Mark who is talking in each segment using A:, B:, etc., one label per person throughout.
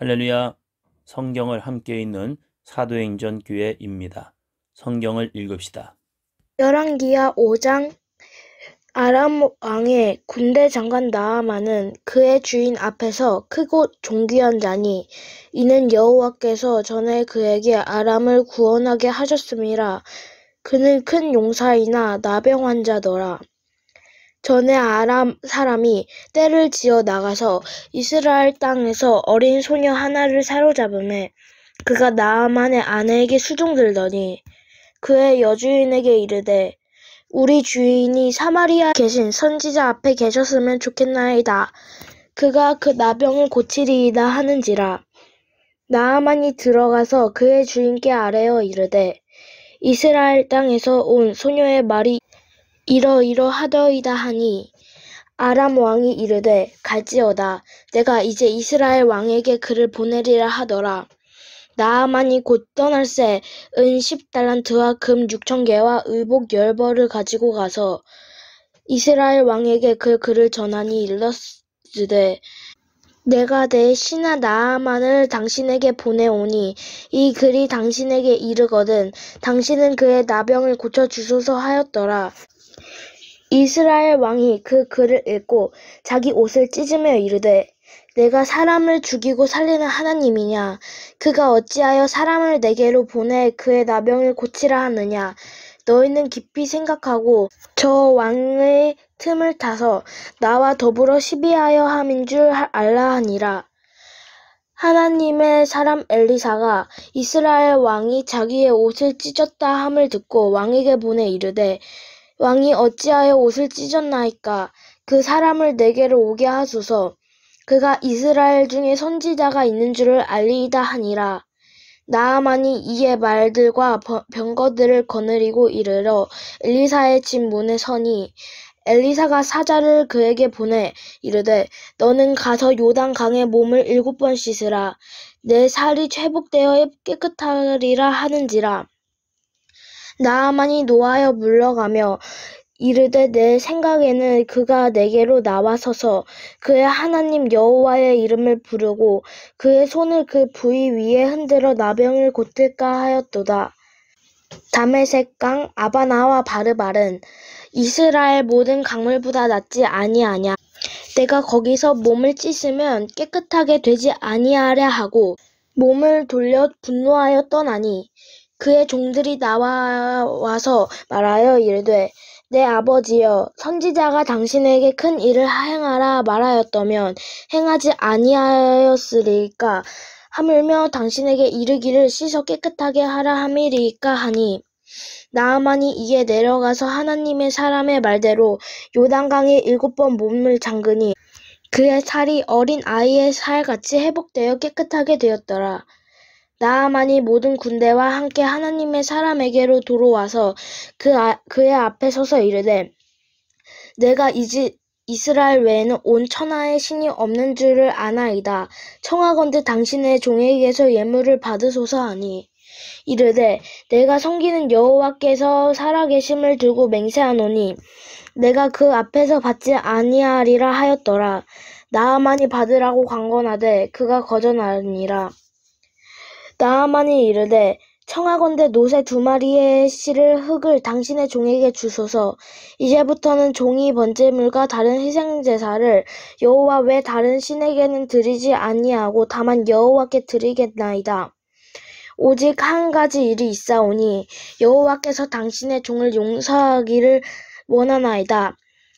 A: 할렐루야. 성경을 함께 읽는 사도행전 교회입니다. 성경을 읽읍시다.
B: 열왕기하 5장. 아람 왕의 군대 장관 나아만은 그의 주인 앞에서 크고 존귀한 자니 이는 여호와께서 전에 그에게 아람을 구원하게 하셨음이라. 그는 큰 용사이나 나병 환자더라. 전에 아람 사람이 떼를 지어 나가서 이스라엘 땅에서 어린 소녀 하나를 사로잡음에 그가 나아만의 아내에게 수종들더니 그의 여주인에게 이르되 우리 주인이 사마리아에 계신 선지자 앞에 계셨으면 좋겠나이다. 그가 그 나병을 고치리이다 하는지라. 나아만이 들어가서 그의 주인께 아뢰어 이르되 이스라엘 땅에서 온 소녀의 말이 이러이러하더이다 하니 아람 왕이 이르되 갈지어다. 내가 이제 이스라엘 왕에게 그를 보내리라 하더라. 나아만이 곧 떠날새 은 10달란트와 금 6,000개와 의복 10벌을 가지고 가서 이스라엘 왕에게 그 글을 전하니 일렀으되 내가 내 신하 나아만을 당신에게 보내오니 이 글이 당신에게 이르거든 당신은 그의 나병을 고쳐주소서 하였더라. 이스라엘 왕이 그 글을 읽고 자기 옷을 찢으며 이르되 내가 사람을 죽이고 살리는 하나님이냐? 그가 어찌하여 사람을 내게로 보내 그의 나병을 고치라 하느냐? 너희는 깊이 생각하고 저 왕의 틈을 타서 나와 더불어 시비하여 함인 줄 알라 하니라. 하나님의 사람 엘리사가 이스라엘 왕이 자기의 옷을 찢었다 함을 듣고 왕에게 보내 이르되 왕이 어찌하여 옷을 찢었나이까? 그 사람을 내게로 오게 하소서. 그가 이스라엘 중에 선지자가 있는 줄을 알리이다 하니라. 나아만이 이에 말들과 병거들을 거느리고 이르러 엘리사의 집 문에 서니 엘리사가 사자를 그에게 보내 이르되 너는 가서 요단강에 몸을 7번 씻으라. 내 살이 회복되어 깨끗하리라 하는지라. 나아만이 노하여 물러가며 이르되 내 생각에는 그가 내게로 나와서서 그의 하나님 여호와의 이름을 부르고 그의 손을 그 부위 위에 흔들어 나병을 고칠까 하였도다. 다메섹 강 아바나와 바르발은 이스라엘 모든 강물보다 낫지 아니하냐. 내가 거기서 몸을 찢으면 깨끗하게 되지 아니하랴 하고 몸을 돌려 분노하여 떠나니 그의 종들이 나와서 말하여 이르되 내 아버지여 선지자가 당신에게 큰 일을 행하라 말하였다면 행하지 아니하였으리까 하물며 당신에게 이르기를 씻어 깨끗하게 하라 함이리까 하니 나아만이 이에 내려가서 하나님의 사람의 말대로 요단강에 7번 몸을 잠그니 그의 살이 어린 아이의 살같이 회복되어 깨끗하게 되었더라. 나아만이 모든 군대와 함께 하나님의 사람에게로 돌아와서 그의 앞에 서서 이르되 내가 이스라엘 외에는 온 천하에 신이 없는 줄을 아나이다. 청하건대 당신의 종에게서 예물을 받으소서 하니 이르되 내가 섬기는 여호와께서 살아계심을 두고 맹세하노니 내가 그 앞에서 받지 아니하리라 하였더라. 나아만이 받으라고 강권하되 그가 거절하니라. 나아만이 이르되 청하건대 노새 2마리의 실을 흙을 당신의 종에게 주소서. 이제부터는 종이 번제물과 다른 희생제사를 여호와 외 다른 신에게는 드리지 아니하고 다만 여호와께 드리겠나이다. 오직 한 가지 일이 있사오니 여호와께서 당신의 종을 용서하기를 원하나이다.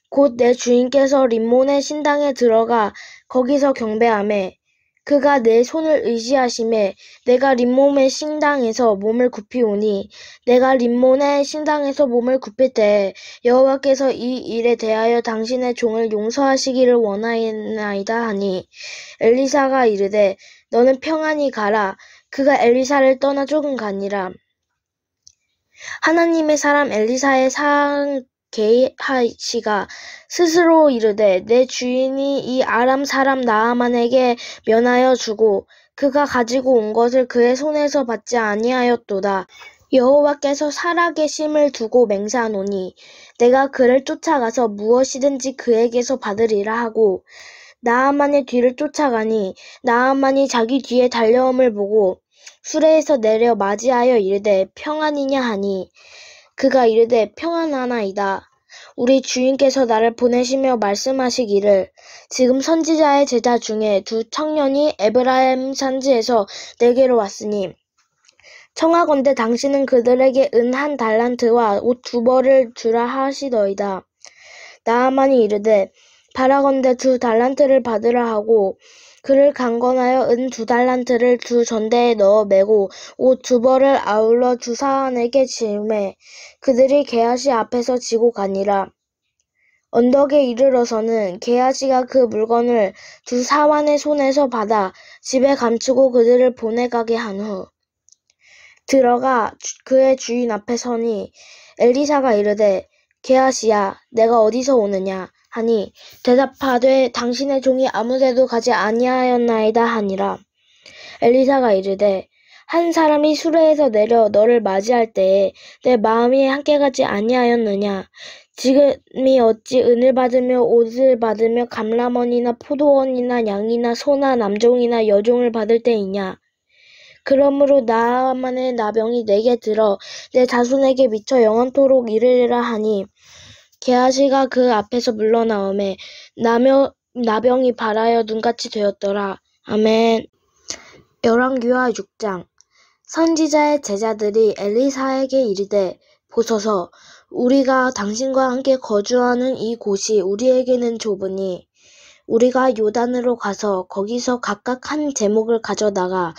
B: 곧 내 주인께서 림몬의 신당에 들어가 거기서 경배하매 그가 내 손을 의지하심에 내가 림몬의 신당에서 몸을 굽히오니 내가 림몬의 신당에서 몸을 굽힐 때에 여호와께서 이 일에 대하여 당신의 종을 용서하시기를 원하나이다 하니 엘리사가 이르되 너는 평안히 가라. 그가 엘리사를 떠나 조금 가니라. 하나님의 사람 엘리사의 상 게하시가 스스로 이르되 내 주인이 이 아람 사람 나아만에게 면하여 주고 그가 가지고 온 것을 그의 손에서 받지 아니하였도다. 여호와께서 살아계심을 두고 맹세하노니 내가 그를 쫓아가서 무엇이든지 그에게서 받으리라 하고 나아만의 뒤를 쫓아가니 나아만이 자기 뒤에 달려옴을 보고 수레에서 내려 맞이하여 이르되 평안이냐 하니 그가 이르되 평안하나이다. 우리 주인께서 나를 보내시며 말씀하시기를 지금 선지자의 제자 중에 두 청년이 에브라임 산지에서 내게로 왔으니 청하건대 당신은 그들에게 은 1달란트와 옷 2벌을 주라 하시더이다. 나아만이 이르되 바라건대 2달란트를 받으라 하고 그를 강권하여 은 2달란트를 두 전대에 넣어 메고 옷 2벌을 아울러 두 사환에게 지음해 그들이 게하시 앞에서 지고 가니라. 언덕에 이르러서는 게하시가 그 물건을 두 사환의 손에서 받아 집에 감추고 그들을 보내가게 한 후 들어가 그의 주인 앞에 서니 엘리사가 이르되 게하시야 내가 어디서 오느냐 하니 대답하되 당신의 종이 아무데도 가지 아니하였나이다 하니라. 엘리사가 이르되 한 사람이 수레에서 내려 너를 맞이할 때에 내 마음이 함께 가지 아니하였느냐. 지금이 어찌 은을 받으며 옷을 받으며 감람원이나 포도원이나 양이나 소나 남종이나 여종을 받을 때이냐. 그러므로 나아만의 나병이 내게 들어 내 자손에게 미쳐 영원토록 이르리라 하니 게하시가 그 앞에서 물러나오매 나병이 발하여 눈같이 되었더라. 아멘. 열왕기하 6장. 선지자의 제자들이 엘리사에게 이르되 보소서 우리가 당신과 함께 거주하는 이 곳이 우리에게는 좁으니 우리가 요단으로 가서 거기서 각각 한 제목을 가져다가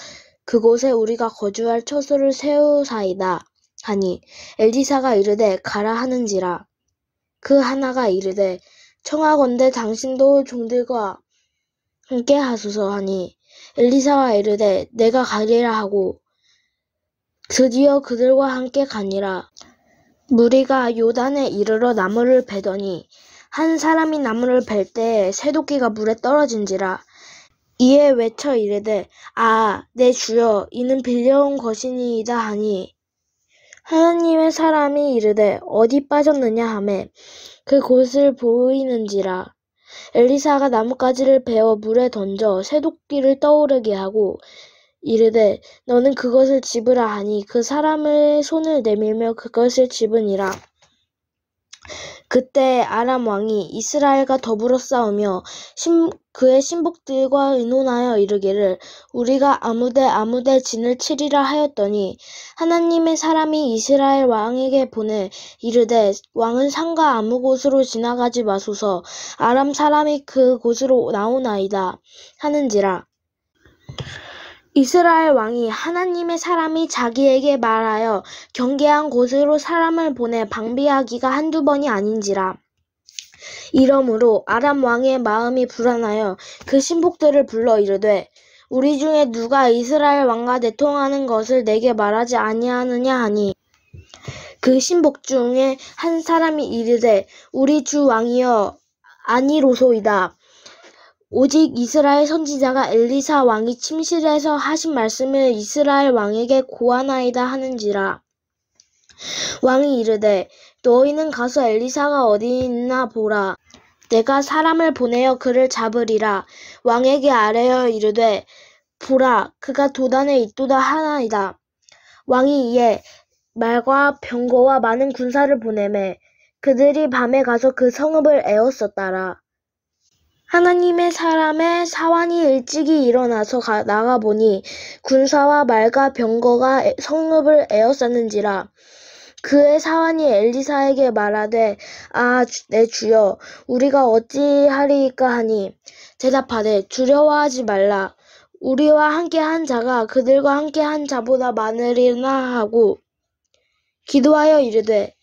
B: 그곳에 우리가 거주할 처소를 세우사이다 하니 엘리사가 이르되 가라 하는지라. 그 하나가 이르되 청하건대 당신도 종들과 함께 하소서 하니 엘리사가 이르되 내가 가리라 하고 드디어 그들과 함께 가니라. 무리가 요단에 이르러 나무를 베더니 한 사람이 나무를 벨 때에 새도끼가 물에 떨어진지라. 이에 외쳐 이르되 내 주여 이는 빌려온 것이니이다 하니 하나님의 사람이 이르되 어디 빠졌느냐 하매 그곳을 보이는지라. 엘리사가 나뭇가지를 베어 물에 던져 새도끼를 떠오르게 하고 이르되 너는 그것을 집으라 하니 그 사람의 손을 내밀며 그것을 집으니라. 그때 아람 왕이 이스라엘과 더불어 싸우며 그의 신복들과 의논하여 이르기를 우리가 아무데 진을 치리라 하였더니 하나님의 사람이 이스라엘 왕에게 보내 이르되 왕은 산과 아무 곳으로 지나가지 마소서 아람 사람이 그 곳으로 나오나이다 하는지라. 이스라엘 왕이 하나님의 사람이 자기에게 말하여 경계한 곳으로 사람을 보내 방비하기가 한두 번이 아닌지라. 이러므로 아람 왕의 마음이 불안하여 그 신복들을 불러 이르되 우리 중에 누가 이스라엘 왕과 내통하는 것을 내게 말하지 아니하느냐 하니 그 신복 중에 한 사람이 이르되 우리 주 왕이여 아니로소이다. 오직 이스라엘 선지자가 엘리사 왕이 침실에서 하신 말씀을 이스라엘 왕에게 고하나이다 하는지라. 왕이 이르되 너희는 가서 엘리사가 어디 있나 보라. 내가 사람을 보내어 그를 잡으리라. 왕에게 아뢰어 이르되 보라 그가 도단에 있도다 하나이다. 왕이 이에 말과 병거와 많은 군사를 보내매 그들이 밤에 가서 그 성읍을 에웠었더라. 하나님의 사람의 사환이 일찍이 일어나서 나가보니 군사와 말과 병거가 성읍을 에워쌌는지라. 그의 사환이 엘리사에게 말하되 내 주여 우리가 어찌하리이까 하니 대답하되 두려워하지 말라. 우리와 함께한 자가 그들과 함께한 자보다 많으리나 하고 기도하여 이르되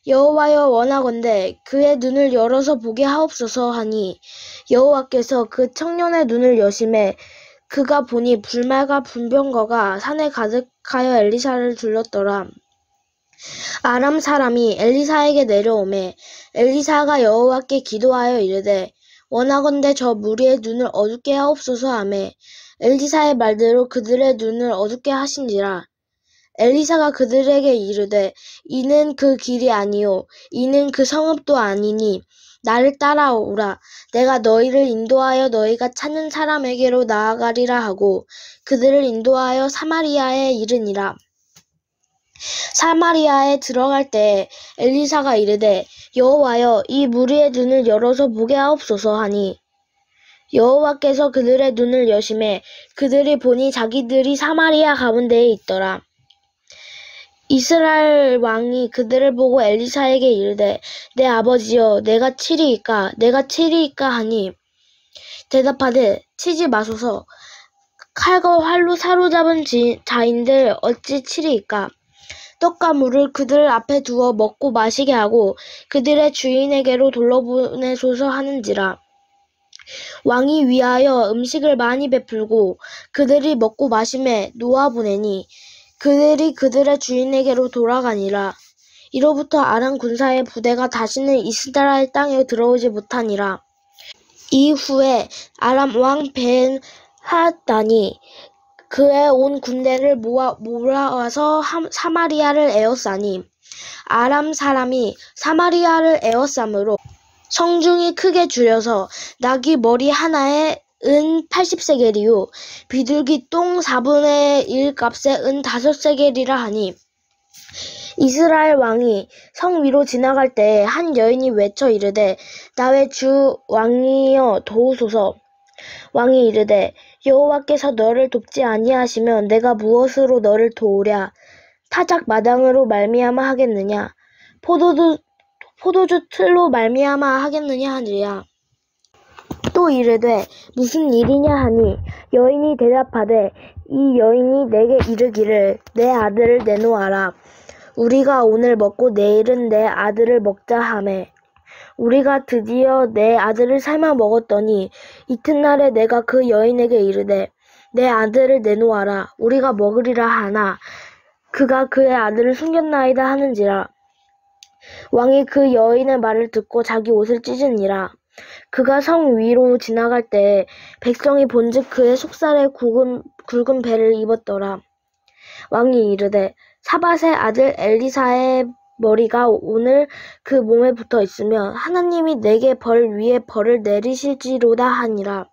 B: 여호와여 원하건대 그의 눈을 열어서 보게 하옵소서 하니 여호와께서 그 청년의 눈을 여심해 그가 보니 불말과 분병거가 산에 가득하여 엘리사를 둘렀더라. 아람 사람이 엘리사에게 내려오매 엘리사가 여호와께 기도하여 이르되 원하건대 저 무리의 눈을 어둡게 하옵소서 하매 엘리사의 말대로 그들의 눈을 어둡게 하신지라. 엘리사가 그들에게 이르되 이는 그 길이 아니요 이는 그 성읍도 아니니 나를 따라오라. 내가 너희를 인도하여 너희가 찾는 사람에게로 나아가리라 하고 그들을 인도하여 사마리아에 이르니라. 사마리아에 들어갈 때에 엘리사가 이르되 여호와여 이 무리의 눈을 열어서 보게 하옵소서 하니 여호와께서 그들의 눈을 여심해 그들이 보니 자기들이 사마리아 가운데에 있더라. 이스라엘 왕이 그들을 보고 엘리사에게 이르되 내 아버지여 내가 치리이까 하니 대답하되 치지 마소서. 칼과 활로 사로잡은 자인들 어찌 치리이까. 떡과 물을 그들 앞에 두어 먹고 마시게 하고 그들의 주인에게로 돌려보내소서 하는지라. 왕이 위하여 음식을 많이 베풀고 그들이 먹고 마심에 놓아보내니 그들이 그들의 주인에게로 돌아가니라. 이로부터 아람 군사의 부대가 다시는 이스라엘 땅에 들어오지 못하니라. 이후에 아람 왕 벤하단이 그의 온 군대를 몰아와서 사마리아를 에워싸니 아람 사람이 사마리아를 에워싸므로 성중이 크게 줄여서 나귀 머리 하나에 은 80세겔이요 비둘기 똥 4분의 1 값에 은 5세겔이라 하니 이스라엘 왕이 성 위로 지나갈 때에 한 여인이 외쳐 이르되 나의 주 왕이여 도우소서. 왕이 이르되 여호와께서 너를 돕지 아니하시면 내가 무엇으로 너를 도우랴. 타작 마당으로 말미암아 하겠느냐 포도주 틀로 말미암아 하겠느냐 하니라. 또 이르되 무슨 일이냐 하니 여인이 대답하되 이 여인이 내게 이르기를 내 아들을 내놓아라. 우리가 오늘 먹고 내일은 내 아들을 먹자 하매 우리가 드디어 내 아들을 삶아 먹었더니 이튿날에 내가 그 여인에게 이르되 내 아들을 내놓아라. 우리가 먹으리라 하나 그가 그의 아들을 숨겼나이다 하는지라. 왕이 그 여인의 말을 듣고 자기 옷을 찢으니라. 그가 성 위로 지나갈 때에 백성이 본즉 그의 속살에 굵은 배를 입었더라. 왕이 이르되 사밧의 아들 엘리사의 머리가 오늘 그 몸에 붙어 있으며 하나님이 내게 벌 위에 벌을 내리실지로다 하니라.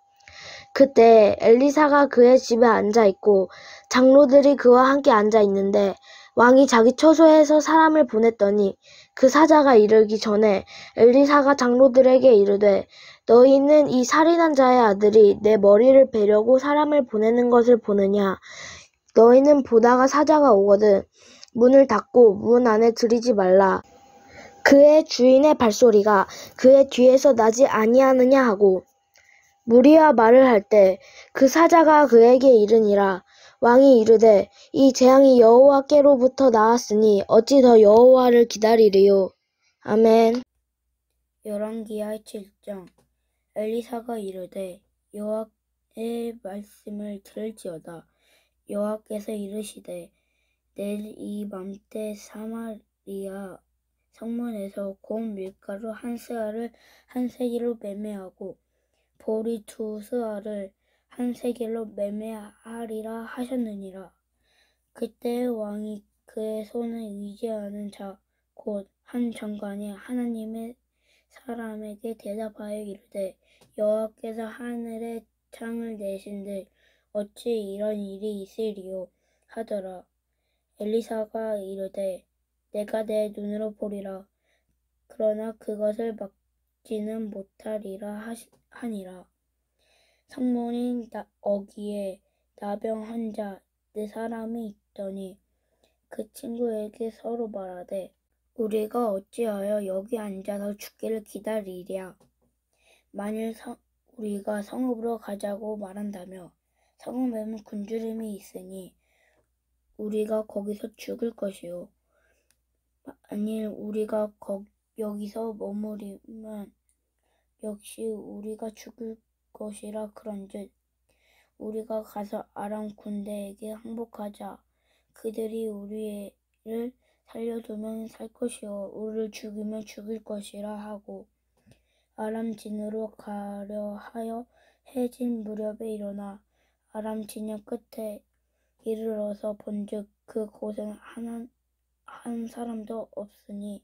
B: 그때 엘리사가 그의 집에 앉아 있고 장로들이 그와 함께 앉아 있는데 왕이 자기 처소에서 사람을 보냈더니 그 사자가 이르기 전에 엘리사가 장로들에게 이르되 너희는 이 살인한 자의 아들이 내 머리를 베려고 사람을 보내는 것을 보느냐. 너희는 보다가 사자가 오거든 문을 닫고 문 안에 들이지 말라. 그의 주인의 발소리가 그의 뒤에서 나지 아니하느냐 하고 무리와 말을 할 때 그 사자가 그에게 이르니라. 왕이 이르되 이 재앙이 여호와께로부터 나왔으니 어찌 더 여호와를 기다리리요. 아멘.
C: 열왕기하 7장. 엘리사가 이르되 여호와의 말씀을 들을지어다. 여호와께서 이르시되 내일 이 맘때 사마리아 성문에서 고운 밀가루 한 스아를 한 세겔로 매매하고 보리 2스아를 한 세겔로 매매하리라 하셨느니라. 그때 왕이 그의 손을 의지하는 자 곧 한 장관이 하나님의 사람에게 대답하여 이르되 여호와께서 하늘에 창을 내신들 어찌 이런 일이 있으리요 하더라. 엘리사가 이르되 내가 내 눈으로 보리라. 그러나 그것을 막지는 못하리라 하니라. 성문인 어귀에 나병 환자 4사람이 있더니 그 친구에게 서로 말하되 우리가 어찌하여 여기 앉아서 죽기를 기다리랴. 만일 우리가 성읍으로 가자고 말한다며 성읍에는 굶주림이 있으니 우리가 거기서 죽을 것이요. 만일 우리가 여기서 머무르면 역시 우리가 죽을 것이라. 그런즉 우리가 가서 아람 군대에게 항복하자. 그들이 우리를 살려두면 살 것이요 우리를 죽이면 죽일 것이라 하고 아람 진으로 가려 하여 해진 무렵에 일어나 아람 진영 끝에 이르러서 본즉 그 곳엔 한 사람도 없으니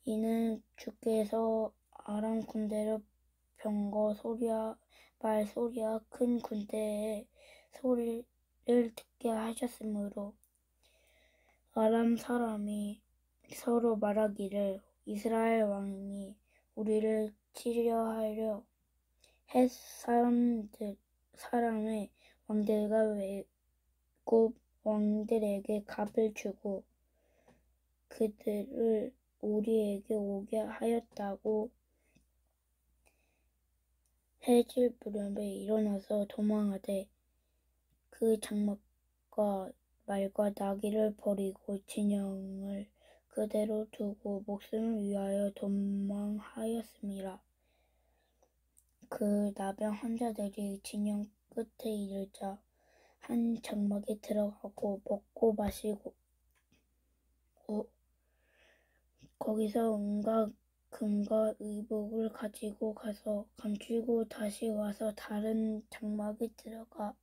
C: 이는 주께서 아람 군대를 병거 소리와 말소리와 큰 군대의 소리를 듣게 하셨으므로 아람 사람이 서로 말하기를 이스라엘 왕이 우리를 치려하려 헷 사람의 왕들과 외국 왕들에게 값을 주고 그들을 우리에게 오게 하였다고 해질 무렵에 일어나서 도망하되 그 장막과 말과 나귀를 버리고 진영을 그대로 두고 목숨을 위하여 도망하였습니다. 그 나병 환자들이 진영 끝에 이르자 한 장막에 들어가고 먹고 마시고 거기서 온갖 금과 의복을 가지고 가서 감추고 다시 와서 다른 장막에 들어가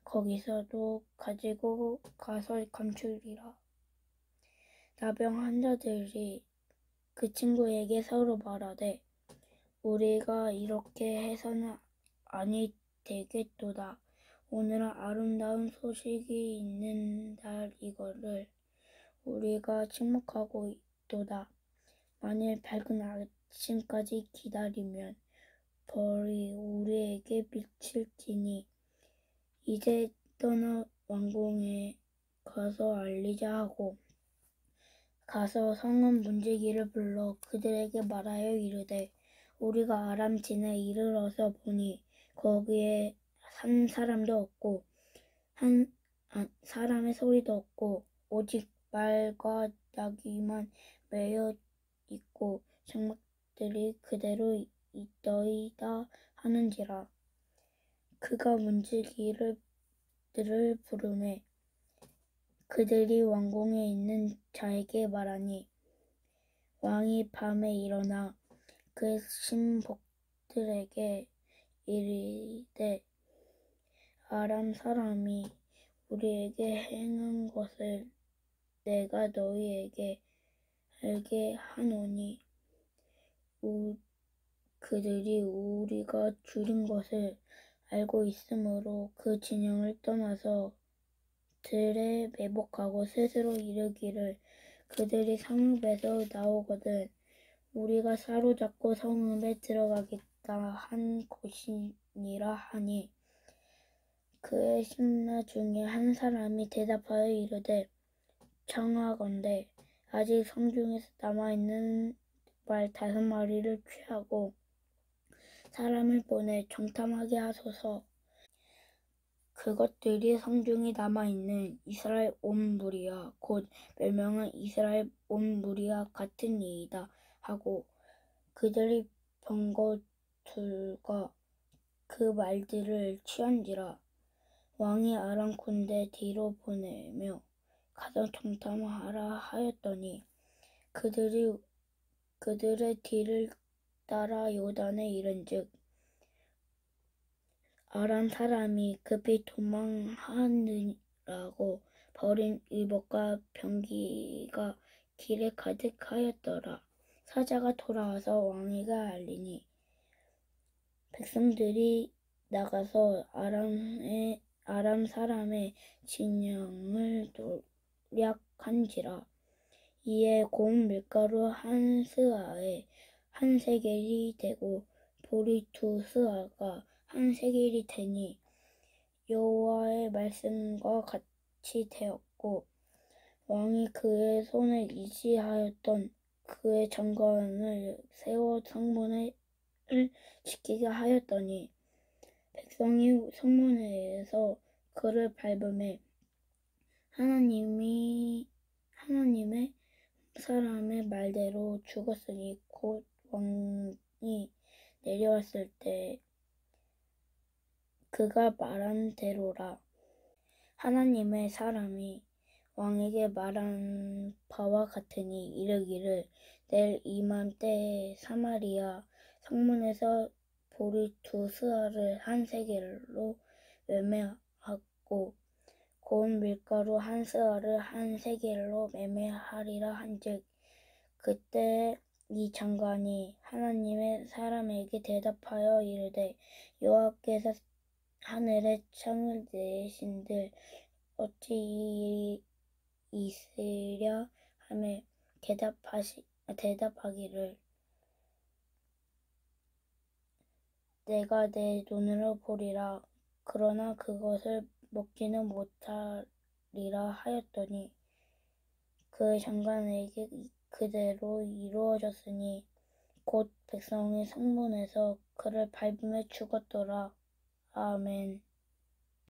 C: 거기서도 가지고 가서 감추리라. 나병 환자들이 그 친구에게 서로 말하되 우리가 이렇게 해서는 아니 되겠도다. 오늘은 아름다운 소식이 있는 날이거늘 우리가 침묵하고 있도다. 만일 밝은 아침까지 기다리면 벌이 우리에게 미칠지니 이제 떠나 왕궁에 가서 알리자 하고 가서 성읍 문지기를 불러 그들에게 말하여 이르되 우리가 아람 진에 이르러서 보니 거기에 한 사람도 없고 사람의 소리도 없고 오직 말과 나귀만 매여 있고 장막들이 그대로 있더이다 하는지라. 그가 문지기들을 부르매 그들이 왕궁에 있는 자에게 말하니 왕이 밤에 일어나 그 신복들에게 이르되 아람 사람이 우리에게 행한 것을 내가 너희에게 알게 하노니 그들이 우리가 줄인 것을 알고 있으므로 그 진영을 떠나서 들에 매복하고 스스로 이르기를 그들이 성읍에서 나오거든 우리가 사로잡고 성읍에 들어가겠다 한 곳이니라 하니 그의 신하 중에 한 사람이 대답하여 이르되 청하건대 아직 성중에서 남아있는 말 5마리를 취하고 사람을 보내 정탐하게 하소서. 그것들이 성중에 남아있는 이스라엘 온 무리와 곧 멸망한 이스라엘 온 무리와 같은 이이다 하고 그들이 병거들과 그 말들을 취한지라. 왕이 아람 군대 뒤로 보내며 가서 정탐하라 하였더니 그들이 그들의 뒤를 따라 요단에 이른즉 아람 사람이 급히 도망하느라고 버린 의복과 병기가 길에 가득하였더라. 사자가 돌아와서 왕에게 알리니 백성들이 나가서 아람 사람의 진영을 노략한지라. 이에 고운 밀가루 한 스아에 한 세겔이 되고 보리 2스아가 한 세겔이 되니 여호와의 말씀과 같이 되었고 왕이 그의 손에 이시하였던 그의 장관을 세워 성문을 지키게 하였더니 백성이 성문에서 그를 밟음에 하나님의 사람의 말대로 죽었으니 곧 왕이 내려왔을 때 그가 말한 대로라. 하나님의 사람이 왕에게 말한 바와 같으니 이르기를 내일 이맘때에 사마리아 성문에서 보리 2스아를 한 세겔로 매매하고 고운 밀가루 한 스아를 한 세겔로 매매하리라 한즉 그때 이 장관이 하나님의 사람에게 대답하여 이르되 여호와께서 하늘의 창을 내신들 어찌 이 일이 있으랴 하며 대답하기를 내가 내 눈으로 보리라 그러나 그것을 먹지는 못하리라 하였더니 그 장관에게 그대로 이루어졌으니 곧 백성이 성문에서 그를 밟으며 죽었더라. 아멘.